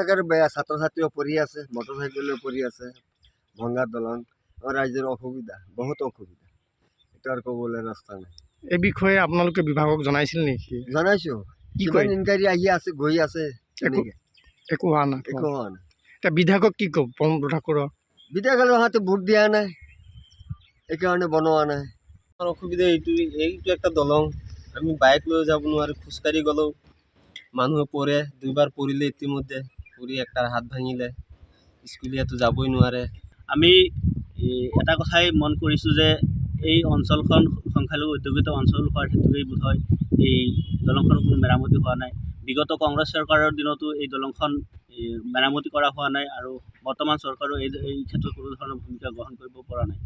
একেবাৰে বেয়া, ছাত্ৰ ছাত্ৰীও পঢ়ি আছে, মটৰচাইকেলেও পঢ়ি আছে, ভঙা দলং। আমাৰ ৰাইজৰ অসুবিধা, বহুত অসুবিধা, এইটো আৰু ক'বলৈ ৰাস্তা নাই। এই বিষয়ে আপোনালোকে বিভাগক জনাইছিল নেকি? জনাইছোঁ, কি কিমান কয়? ইনকুৱাৰী আহি আছে, গৈ আছে, তেনেকৈ একো হোৱা নাই। একো হোৱা নাই। এতিয়া বিধায়কক কি ক'ব? ঠাকুৰৰ বিধায়কৰ হাতে ভোট দিয়া নাই, এইকাৰণে বনোৱা নাই। আমাৰ অসুবিধা এইটো একটা দলং, আমি বাইক লৈ যাব নোৱাৰোঁ, খোজকাঢ়ি গ'লেও মানুহে পৰে, দুইবাৰ পৰিলে ইতিমধ্যে, পৰি একটাৰ হাত ভাঙিলে, স্কুলীয়াতো যাবই নোৱাৰে। আমি এটা কথাই মন কৰিছোঁ যে এই অঞ্চলখন সংখ্যালঘু অধ্যুষিত অঞ্চল হোৱাৰ হেতুকেই বোধ হয় এই দলংখনৰ কোনো মেৰামতি হোৱা নাই। বিগত কংগ্ৰেছ চৰকাৰৰ দিনতো এই দলংখন মেৰামতি কৰা হোৱা নাই আৰু বৰ্তমান চৰকাৰেও এই ক্ষেত্ৰত কোনো ধৰণৰ ভূমিকা গ্ৰহণ কৰিব পৰা নাই।